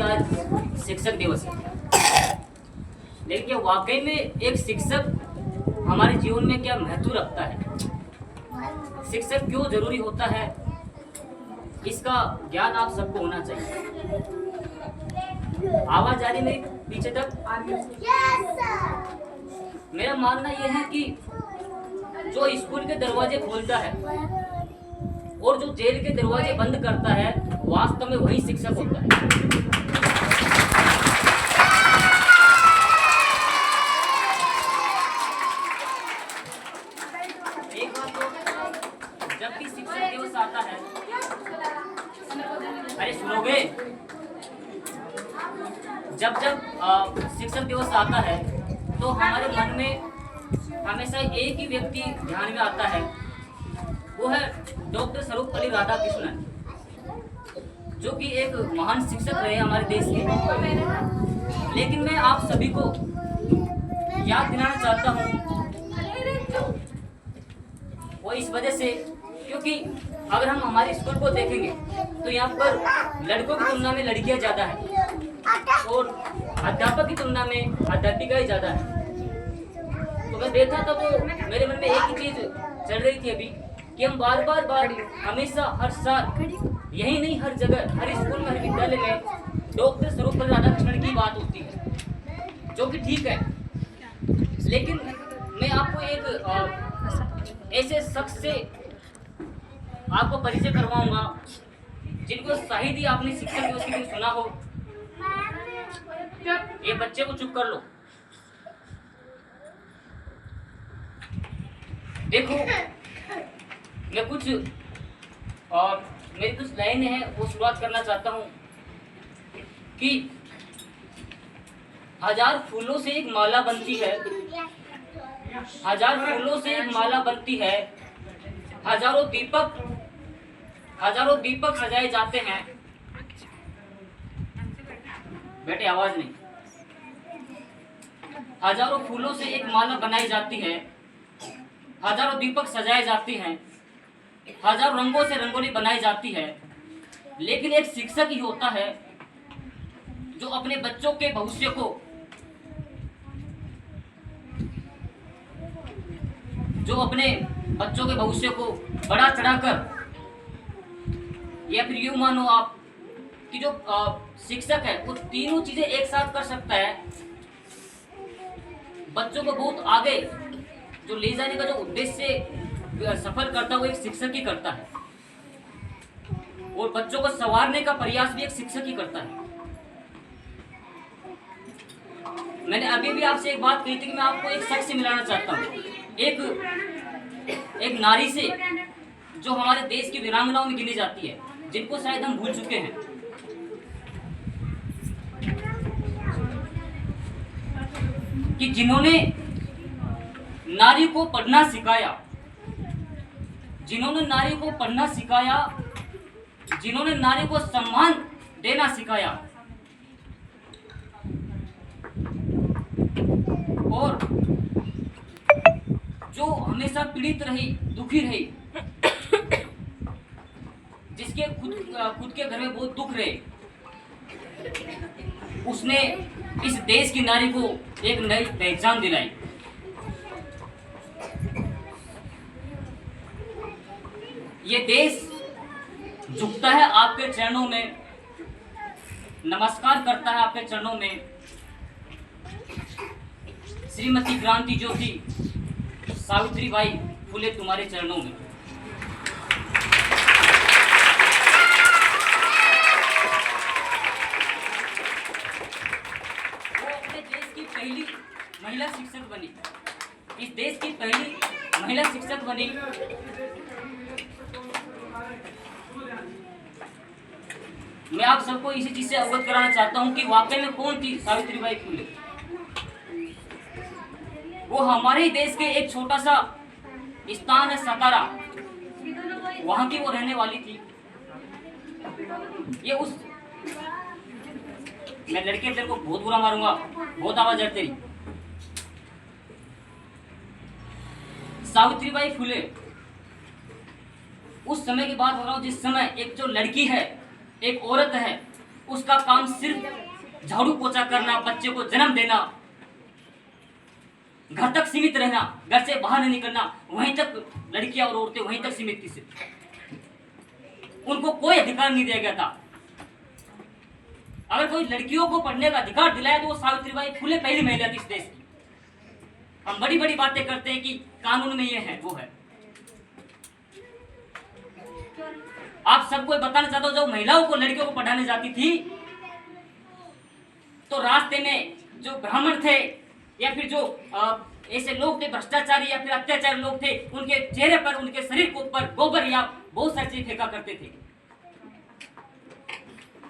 आज शिक्षक दिवस है, लेकिन क्या वाकई में एक शिक्षक हमारे जीवन में क्या महत्व रखता है? शिक्षक क्यों जरूरी होता है, इसका ज्ञान आप सबको होना चाहिए। आवाज आ रही मेरी पीछे तक? मेरा मानना यह है कि जो स्कूल के दरवाजे खोलता है और जो जेल के दरवाजे बंद करता है, वास्तव में वही शिक्षक होता है। एक बात तो, जब भी शिक्षक दिवस आता है, अरे सुनोगे, जब शिक्षक दिवस आता है तो हमारे मन में हमेशा एक ही व्यक्ति ध्यान में आता है, वो है डॉक्टर सर्वपल्ली राधाकृष्णन, जो कि एक महान शिक्षक रहे हमारे देश के। लेकिन मैं आप सभी को याद दिलाना चाहता हूँ, वो इस वजह से क्योंकि अगर हम हमारे स्कूल को देखेंगे तो यहाँ पर लड़कों की तुलना में लड़कियाँ ज़्यादा है और अध्यापक की तुलना में अध्यापिकाएं ज़्यादा है। तो मैं देखा था, तो मेरे मन में एक ही चीज़ चल रही थी अभी कि हम बार हमेशा हर साल, यही नहीं हर जगह, हर स्कूल में, हर विद्यालय में डॉक्टर सर्वपल्ली राधाकृष्णन की बात होती है, जो कि ठीक है। लेकिन मैं आपको एक ऐसे शख्स से आपको परिचय करवाऊंगा जिनको शायद ही आपने शिक्षक दिवस के दिन सुना हो। ये बच्चे को चुप कर लो। देखो, मैं कुछ और मेरी कुछ लाइन है वो शुरुआत करना चाहता हूँ कि हजार फूलों से एक माला बनती है, हजार फूलों से एक माला बनती है, हजारों दीपक सजाए जाते हैं। बेटे आवाज नहीं। हजारों फूलों से एक माला बनाई जाती है, हजारों दीपक सजाए जाते हैं, हजारों रंगों से रंगोली बनाई जाती है, लेकिन एक शिक्षक ही होता है जो अपने बच्चों के भविष्य को, बढ़ा चढ़ाकर, या फिर यूं मानो आप कि जो शिक्षक है वो तीनों चीजें एक साथ कर सकता है। बच्चों को बहुत आगे जो ले जाने का जो उद्देश्य सफल करता है वो एक शिक्षक ही करता है, और बच्चों को संवारने का प्रयास भी एक शिक्षक ही करता है। मैंने अभी भी आपसे एक बात कही थी कि मैं आपको एक शख्स से मिलाना चाहता हूँ, एक नारी से जो हमारे देश की वीरांगनाओं में गिनी जाती है, जिनको शायद हम भूल चुके हैं। कि जिन्होंने नारी को पढ़ना सिखाया, जिन्होंने नारी को पढ़ना सिखाया, जिन्होंने नारी को सम्मान देना सिखाया, और जो हमेशा पीड़ित रही, दुखी रही, जिसके खुद के घर में बहुत दुख रहे, उसने इस देश की नारी को एक नई पहचान दिलाई। ये देश झुकता है आपके चरणों में, नमस्कार करता है आपके चरणों में। श्रीमती क्रांति ज्योति सावित्रीबाई फुले तुम्हारे चरणों में। वो अपने देश की पहली महिला शिक्षक बनी, इस देश की पहली महिला शिक्षक बनी। मैं आप सबको इसी चीज से अवगत कराना चाहता हूं कि वाकई में कौन थी सावित्रीबाई फुले। वो हमारे ही देश के एक छोटा सा स्थान है सतारा, वहां की वो रहने वाली थी। ये उस, मैं लड़के तेरे को बहुत बुरा मारूंगा, बहुत आवाज है तेरी। सावित्रीबाई फुले उस समय की बात हो रहा हूँ जिस समय एक जो लड़की है, एक औरत है, उसका काम सिर्फ झाड़ू पोछा करना, बच्चे को जन्म देना, घर तक सीमित रहना, घर से बाहर नहीं निकलना, वहीं तक लड़कियां और औरतें वहीं तक सीमित थी सिर्फ। उनको कोई अधिकार नहीं दिया गया था। अगर कोई लड़कियों को पढ़ने का अधिकार दिलाया तो वो सावित्रीबाई फुले पहली महिला थी इस देश की। हम बड़ी बड़ी बातें करते हैं कि कानून में ये है वो है। आप सबको बताना चाहता हूं, जब महिलाओं को लड़कियों को पढ़ाने जाती थी तो रास्ते में जो ब्राह्मण थे या फिर जो ऐसे लोग थे भ्रष्टाचारी या फिर अत्याचारी लोग थे, उनके चेहरे पर, उनके शरीर के ऊपर गोबर या बहुत सारी चीज फेंका करते थे,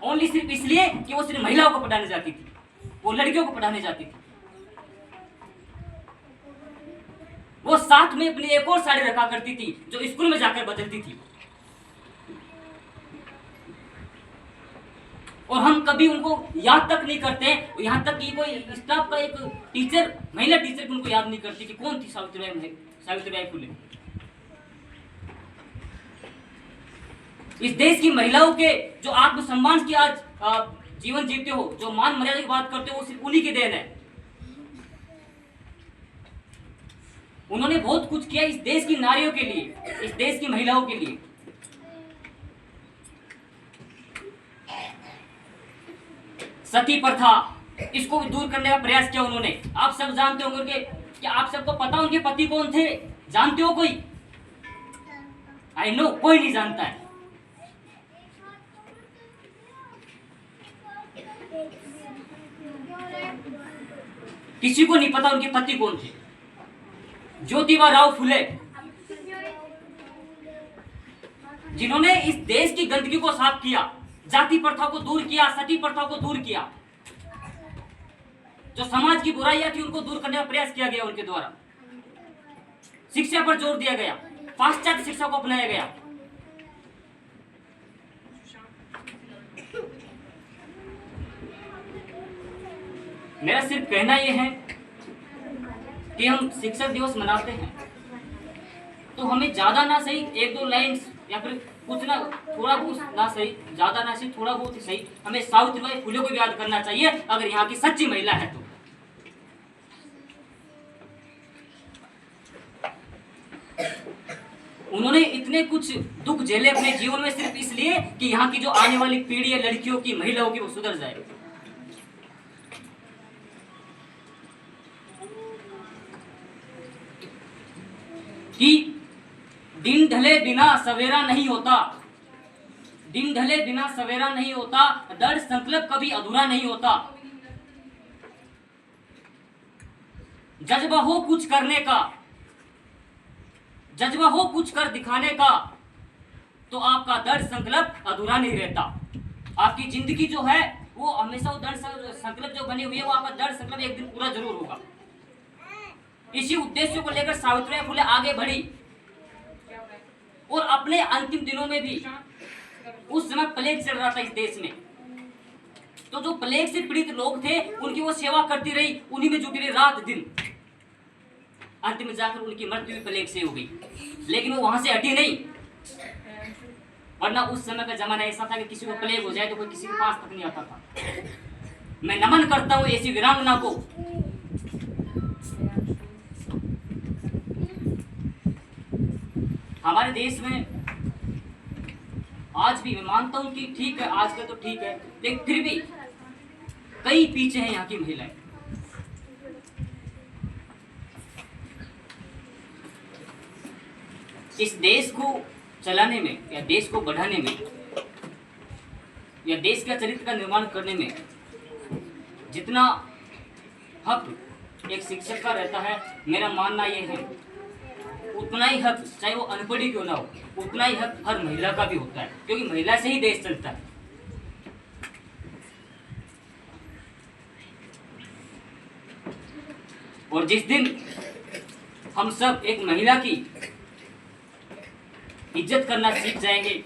ओनली सिर्फ इसलिए कि वो सिर्फ महिलाओं को पढ़ाने जाती थी, वो लड़कियों को पढ़ाने जाती थी। वो साथ में अपनी एक और साड़ी रखा करती थी जो स्कूल में जाकर बदलती थी। और हम कभी उनको याद तक नहीं करते, यहाँ तक कि कोई स्टाफ का एक टीचर, महिला टीचर भी उनको याद नहीं करती कि कौन थी सावित्रीबाई फुले। इस देश की महिलाओं के जो आत्मसम्मान की आज जीवन जीते हो, जो मान मर्यादा की बात करते हो, वो सिर्फ उन्हीं की देन है। उन्होंने बहुत कुछ किया इस देश की नारियों के लिए, इस देश की महिलाओं के लिए। सती प्रथा, इसको भी दूर करने का प्रयास किया उन्होंने। आप सब जानते होंगे कि आप सबको पता उनके पति कौन थे? जानते हो कोई? आई नो कोई नहीं जानता है। किसी को नहीं पता उनके पति कौन थे। ज्योतिबा राव फुले, जिन्होंने इस देश की गंदगी को साफ किया, जाति प्रथा को दूर किया, सती प्रथा को दूर किया, जो समाज की बुराइयां थी उनको दूर करने का प्रयास किया गया उनके द्वारा। शिक्षा पर जोर दिया गया, पाश्चात्य शिक्षा को अपनाया गया। मेरा सिर्फ कहना यह है कि हम शिक्षक दिवस मनाते हैं तो हमें ज्यादा ना सही 1-2 लाइन या फिर कुछ ना, थोड़ा बहुत ना सही, ज्यादा ना सही, थोड़ा बहुत ही सही, हमें सावित्रीबाई फुले को भी याद करना चाहिए अगर यहाँ की सच्ची महिला है तो। उन्होंने इतने कुछ दुख झेले अपने जीवन में सिर्फ इसलिए कि यहाँ की जो आने वाली पीढ़ी है लड़कियों की, महिलाओं की, वो सुधर जाए। कि दिन ढले बिना सवेरा नहीं होता, दिन ढले बिना सवेरा नहीं होता, दृढ़ संकल्प कभी अधूरा नहीं होता। जज्बा हो कुछ करने का, जज्बा हो कुछ कर दिखाने का, तो आपका दृढ़ संकल्प अधूरा नहीं रहता। आपकी जिंदगी जो है वो हमेशा वो दृढ़ संकल्प जो बनी हुई है, वो आपका दृढ़ संकल्प एक दिन पूरा जरूर होगा। इसी उद्देश्य को लेकर सावित्रीबाई फुले आगे बढ़ी और अपने अंतिम दिनों में भी, उस समय प्लेग चल रहा था इस देश में, तो जो प्लेग से पीड़ित लोग थे उनकी वो सेवा करती रही, उन्हीं में जुटी रही रात दिन। अंतिम में जाकर उनकी मृत्यु भी प्लेग से हो गई, लेकिन वो वहां से हटी नहीं। वरना उस समय का जमाना ऐसा था कि किसी को प्लेग हो जाए तो कोई किसी के पास तक नहीं आता था। मैं नमन करता हूँ ऐसी वीरांगना को। हमारे देश में आज भी मैं मानता हूं कि ठीक है, आजकल तो ठीक है, लेकिन फिर भी कई पीछे हैं यहाँ की महिलाएं। इस देश को चलाने में या देश को बढ़ाने में या देश का चरित्र का निर्माण करने में जितना हक एक शिक्षक का रहता है, मेरा मानना यह है उतना ही हक, चाहे वो अनपढ़ ही क्यों ना हो, उतना ही हक हर महिला का भी होता है, क्योंकि महिला से ही देश चलता है। और जिस दिन हम सब एक महिला की इज्जत करना सीख जाएंगे,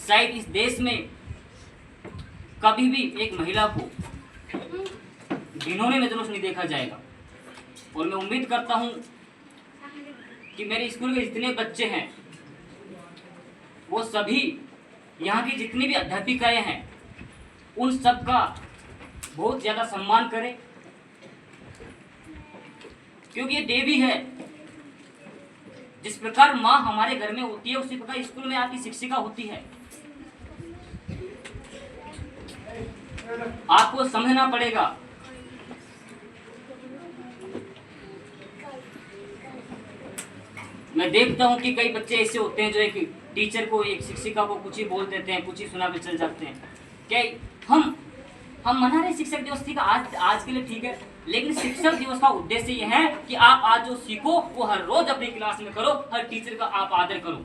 शायद इस देश में कभी भी एक महिला को घिनौनी नजरों से नहीं देखा जाएगा। और मैं उम्मीद करता हूं कि मेरे स्कूल में जितने बच्चे हैं वो सभी, यहाँ की जितनी भी अध्यापिकाएं हैं, उन सब का बहुत ज़्यादा सम्मान करें, क्योंकि ये देवी है। जिस प्रकार माँ हमारे घर में होती है, उसी प्रकार स्कूल में आपकी शिक्षिका होती है। आपको समझना पड़ेगा। मैं देखता हूँ कि कई बच्चे ऐसे होते हैं जो एक टीचर को, एक शिक्षिका को कुछ ही बोल देते हैं, कुछ ही सुना के चल जाते हैं। क्या हम मना रहे शिक्षक दिवस का आज के लिए, ठीक है, लेकिन शिक्षक दिवस का उद्देश्य यह है कि आप आज जो सीखो वो हर रोज अपनी क्लास में करो, हर टीचर का आप आदर करो।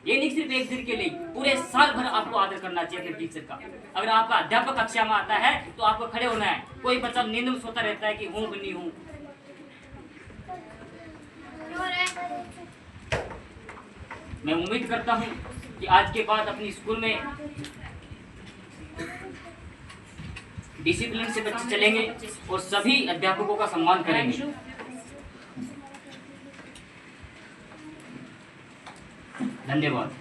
ये नहीं सिर्फ एक दिन के लिए, पूरे साल भर आपको आदर करना चाहिए अपने टीचर का। अगर आपका अध्यापक कक्षा में आता है तो आपको खड़े होना है। कोई बच्चा नींद में सोता रहता है कि हूँ बनी हूँ। मैं उम्मीद करता हूँ कि आज के बाद अपनी स्कूल में डिसिप्लिन से बच्चे चलेंगे और सभी अध्यापकों का सम्मान करेंगे। धन्यवाद।